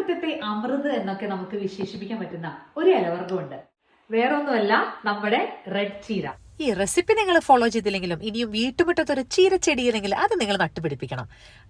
വീട്ടുമുറ്റത്തെ അമൃത് എന്നൊക്കെ നമുക്ക് വിശേഷിപ്പിക്കാൻ പറ്റുന്ന ഒരു ഇലവർഗ്ഗമുണ്ട്. വേറെ ഒന്നുമല്ല, നമ്മുടെ റെഡ് ചീര. ഈ റെസിപ്പി നിങ്ങൾ ഫോളോ ചെയ്തില്ലെങ്കിലും ഇനിയും വീട്ടുമുറ്റത്തൊരു ചീരച്ചെടിയില്ലെങ്കിൽ അത് നിങ്ങൾ നട്ടുപിടിപ്പിക്കണം.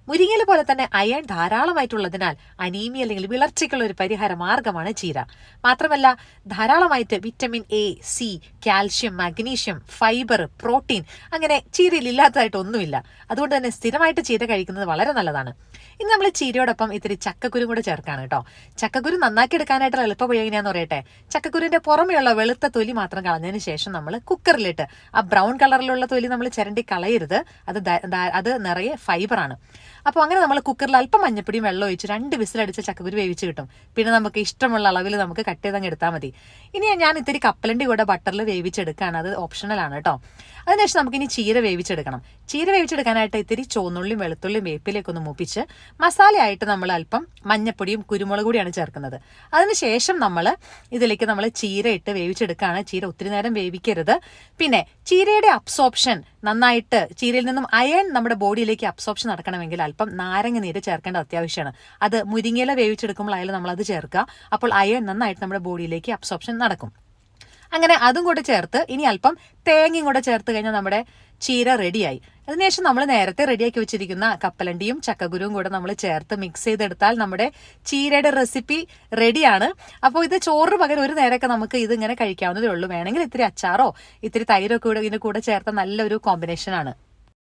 മുരിങ്ങയില പോലെ തന്നെ അയൺ ധാരാളമായിട്ടുള്ളതിനാൽ അനീമിയ അല്ലെങ്കിൽ വിളർച്ചയ്ക്കുള്ള ഒരു പരിഹാര മാർഗമാണ് ചീര. മാത്രമല്ല ധാരാളമായിട്ട് vitamin A, C, calcium, magnesium, fibre, protein അങ്ങനെ ചീരയിൽ ഇല്ലാത്തതായിട്ട് ഒന്നുമില്ല. അതുകൊണ്ട് തന്നെ സ്ഥിരമായിട്ട് ചീര കഴിക്കുന്നത് വളരെ നല്ലതാണ്. ഇനി നമ്മൾ ചീരയോടൊപ്പം ഇത്തിരി ചക്കക്കുരു കൂടെ ചേർക്കാണ് കേട്ടോ. ചക്കക്കുരു നന്നാക്കി എടുക്കാനായിട്ടുള്ള എളുപ്പ വഴി എങ്ങനെയാന്ന് പറയട്ടെ. ചക്കക്കുരുവിന്റെ പുറമെയുള്ള വെളുത്ത തൊലി മാത്രം കളഞ്ഞതിന് ശേഷം നമ്മൾ കുക്കറിലിട്ട് ആ ബ്രൗൺ കളറിലുള്ള തൊലി നമ്മൾ ചിരണ്ടി കളയരുത്. അത് നിറയെ ഫൈബറാണ്. അപ്പോൾ അങ്ങനെ നമ്മൾ കുക്കറിൽ അല്പം മഞ്ഞപ്പൊടിയും വെള്ളം ഒഴിച്ച് 2 വിസിലടിച്ച ചക്കക്കുരു വേവിച്ച് കിട്ടും. പിന്നെ നമുക്ക് ഇഷ്ടമുള്ള അളവിൽ നമുക്ക് കട്ട് ചെയ്തങ്ങ് എടുത്താൽ മതി. ഇനി ഞാൻ ഇത്തിരി കപ്പലണ്ടി കൂടെ ബട്ടറിൽ വേവിച്ചെടുക്കുകയാണ്. അത് ഓപ്ഷണലാണ് കേട്ടോ. അതിനുശേഷം നമുക്കിനി ചീര വേവിച്ചെടുക്കണം. ചീര വേവിച്ചെടുക്കാനായിട്ട് ഇത്തിരി ചുവന്നുള്ളിയും വെളുത്തുള്ളിയും വേപ്പിലേക്ക് ഒന്ന് മൂപ്പിച്ച് മസാലയായിട്ട് നമ്മൾ അല്പം മഞ്ഞപ്പൊടിയും കുരുമുളക് കൂടിയാണ് ചേർക്കുന്നത്. അതിനുശേഷം ഇതിലേക്ക് നമ്മൾ ചീര ഇട്ട് വേവിച്ചെടുക്കുകയാണ്. ചീര ഒത്തിരി നേരം വേവിക്കരുത്. പിന്നെ ചീരയുടെ അബ്സോർപ്ഷൻ നന്നായിട്ട്, ചീരയിൽ നിന്നും അയൺ നമ്മുടെ ബോഡിയിലേക്ക് അബ്സോർപ്ഷൻ നടക്കണമെങ്കിൽ അല്പം നാരങ്ങ നീര് ചേർക്കേണ്ടത് അത്യാവശ്യമാണ്. അത് മുരിങ്ങയില വേവിച്ചെടുക്കുമ്പോഴായാലും നമ്മളത് ചേർക്കുക. അപ്പോൾ അയൺ നന്നായിട്ട് നമ്മുടെ ബോഡിയിലേക്ക് അബ്സോർപ്ഷൻ നടക്കും. അങ്ങനെ അതും കൂടെ ചേർത്ത് ഇനി അല്പം തേങ്ങയും കൂടെ ചേർത്ത് കഴിഞ്ഞാൽ നമ്മുടെ ചീര റെഡിയായി. അതിനുശേഷം നമ്മൾ നേരത്തെ റെഡിയാക്കി വെച്ചിരിക്കുന്ന കപ്പലണ്ടിയും ചക്കക്കുരുവും കൂടെ നമ്മൾ ചേർത്ത് മിക്സ് ചെയ്തെടുത്താൽ നമ്മുടെ ചീരയുടെ റെസിപ്പി റെഡിയാണ്. അപ്പോൾ ഇത് ചോറിന് പകരം ഒരു നേരമൊക്കെ നമുക്ക് ഇതിങ്ങനെ കഴിക്കാവുന്നതേ ഉള്ളൂ. വേണമെങ്കിൽ ഇത്തിരി അച്ചാറോ ഇത്തിരി തൈരൊക്കെ ഇതിന്റെ കൂടെ ചേർത്ത നല്ലൊരു കോമ്പിനേഷനാണ്.